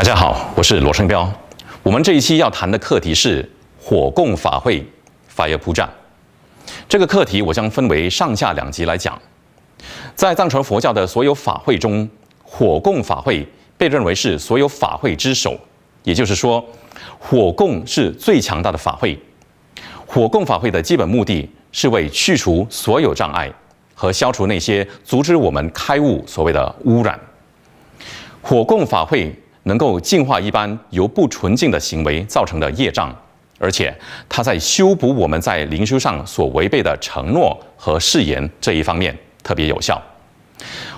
大家好，我是罗生彪。我们这一期要谈的课题是火供法会 Fire Puja。这个课题我将分为上下两集来讲。在藏传佛教的所有法会中，火供法会被认为是所有法会之首，也就是说，火供是最强大的法会。火供法会的基本目的是为去除所有障碍和消除那些阻止我们开悟所谓的污染。火供法会能够净化一般由不纯净的行为造成的业障，而且它在修补我们在灵修上所违背的承诺和誓言这一方面特别有效。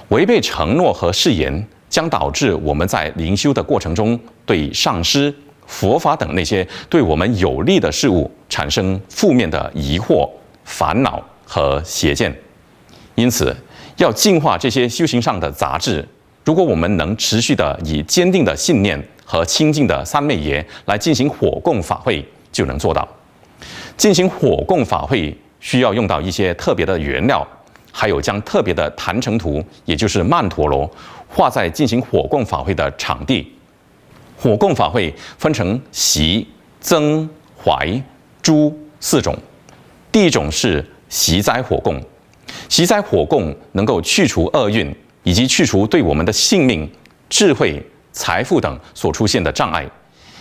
违背承诺和誓言将导致我们在灵修的过程中对上师、佛法等那些对我们有利的事物产生负面的疑惑、烦恼和邪见。因此，要净化这些修行上的杂质，如果我们能持续的以坚定的信念和清净的三昧耶来进行火供法会，就能做到。进行火供法会需要用到一些特别的原料，还有将特别的坛城图，也就是曼陀罗，画在进行火供法会的场地。火供法会分成习、增、怀、诛四种。第一种是习斋火供，习斋火供能够去除厄运，以及去除对我们的性命、智慧、财富等所出现的障碍，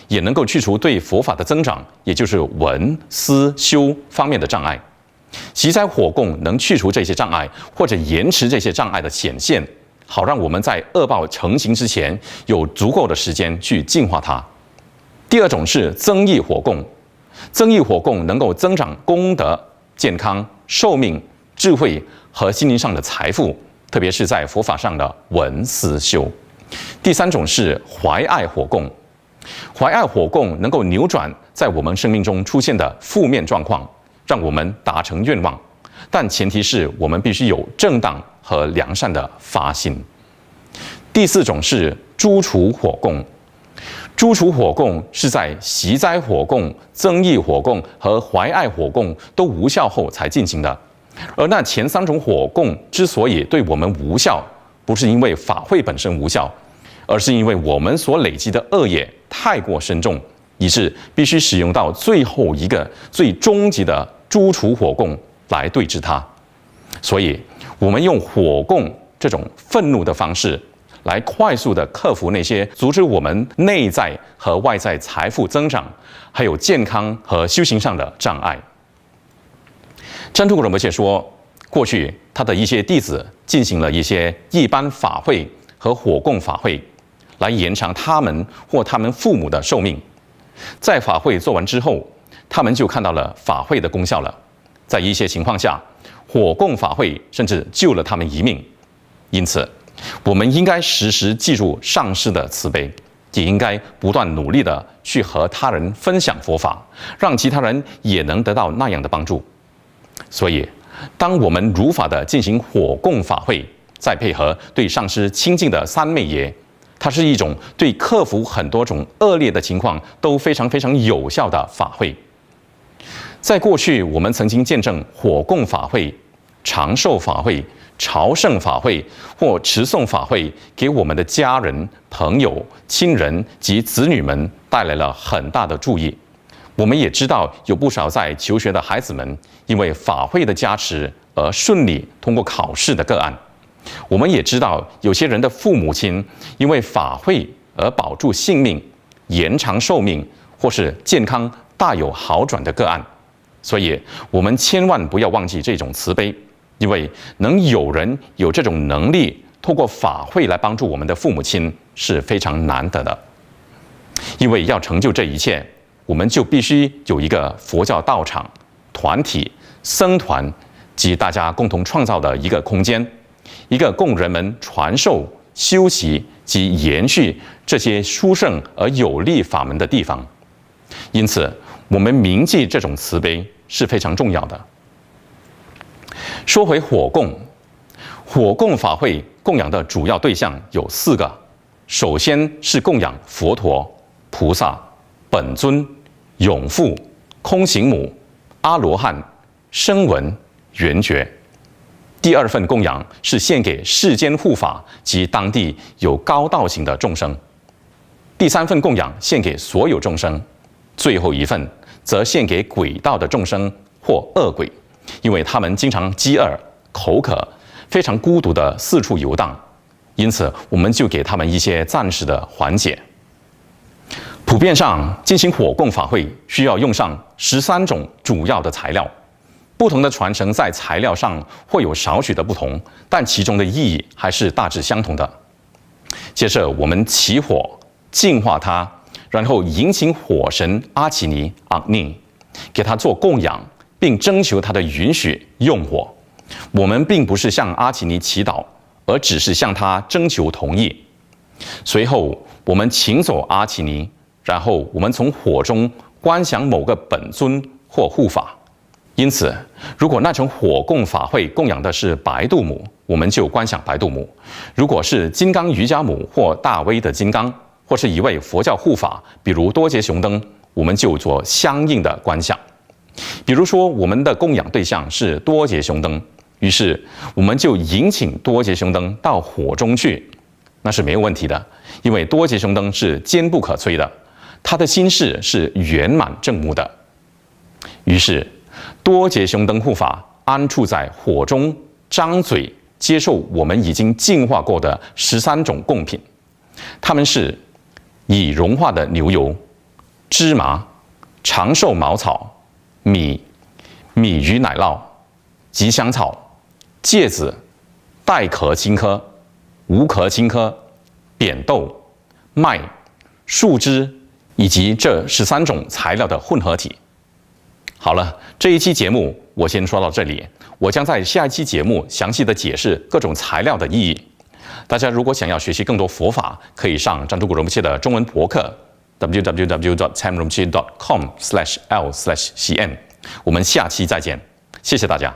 也能够去除对佛法的增长，也就是闻、思、修方面的障碍。习斋火供能去除这些障碍，或者延迟这些障碍的显现，好让我们在恶报成型之前有足够的时间去净化它。第二种是增益火供，增益火供能够增长功德、健康、寿命、智慧和心灵上的财富，特别是在佛法上的闻思修。第三种是怀爱火供，怀爱火供能够扭转在我们生命中出现的负面状况，让我们达成愿望，但前提是我们必须有正当和良善的发心。第四种是诛除火供，诛除火供是在习斋火供、增益火供和怀爱火供都无效后才进行的。而那前三种火供之所以对我们无效，不是因为法会本身无效，而是因为我们所累积的恶业太过深重，以致必须使用到最后一个最终极的诛除火供来对治它。所以，我们用火供这种愤怒的方式，来快速地克服那些阻止我们内在和外在财富增长，还有健康和修行上的障碍。真图果仁波切说，过去他的一些弟子进行了一些一般法会和火供法会，来延长他们或他们父母的寿命。在法会做完之后，他们就看到了法会的功效了。在一些情况下，火供法会甚至救了他们一命。因此，我们应该时时记住上师的慈悲，也应该不断努力地去和他人分享佛法，让其他人也能得到那样的帮助。所以，当我们如法地进行火供法会，再配合对上师亲近的三昧耶，它是一种对克服很多种恶劣的情况都非常有效的法会。在过去，我们曾经见证火供法会、长寿法会、朝圣法会或持诵法会，给我们的家人、朋友、亲人及子女们带来了很大的注意。我们也知道有不少在求学的孩子们，因为法会的加持而顺利通过考试的个案。我们也知道有些人的父母亲因为法会而保住性命、延长寿命或是健康大有好转的个案。所以，我们千万不要忘记这种慈悲，因为能有人有这种能力，透过法会来帮助我们的父母亲是非常难得的。因为要成就这一切，我们就必须有一个佛教道场、团体、僧团及大家共同创造的一个空间，一个供人们传授、修习及延续这些殊胜而有利法门的地方。因此，我们铭记这种慈悲是非常重要的。说回火供，火供法会供养的主要对象有4个，首先是供养佛陀、菩萨、本尊、永父、空行母、阿罗汉、声闻、缘觉。第二份供养是献给世间护法及当地有高道行的众生。第3份供养献给所有众生，最后一份则献给鬼道的众生或恶鬼，因为他们经常饥饿、口渴，非常孤独地四处游荡，因此我们就给他们一些暂时的缓解。普遍上进行火供法会需要用上13种主要的材料，不同的传承在材料上会有少许的不同，但其中的意义还是大致相同的。接着我们起火净化它，然后迎请火神阿奇尼 Agni 给他做供养，并征求他的允许用火。我们并不是向阿奇尼祈祷，而只是向他征求同意。随后我们请走阿奇尼，然后我们从火中观想某个本尊或护法。因此，如果那场火供法会供养的是白度母，我们就观想白度母；如果是金刚瑜伽母或大威的金刚，或是一位佛教护法，比如多杰雄灯，我们就做相应的观想。比如说，我们的供养对象是多杰雄灯，于是我们就迎请多杰雄灯到火中去，那是没有问题的，因为多杰雄灯是坚不可摧的，他的心事是圆满正目的。于是多杰雄灯护法安处在火中，张嘴接受我们已经净化过的13种贡品，它们是已融化的牛油、芝麻、长寿茅草、米鱼奶酪、吉祥草、芥子、带壳青稞、无壳青稞、扁豆、麦、树枝，以及这13种材料的混合体。好了，这一期节目我先说到这里，我将在下一期节目详细的解释各种材料的意义。大家如果想要学习更多佛法，可以上占图古仁波切的中文博客 www.tamrinpoche.com/l/cn。我们下期再见，谢谢大家。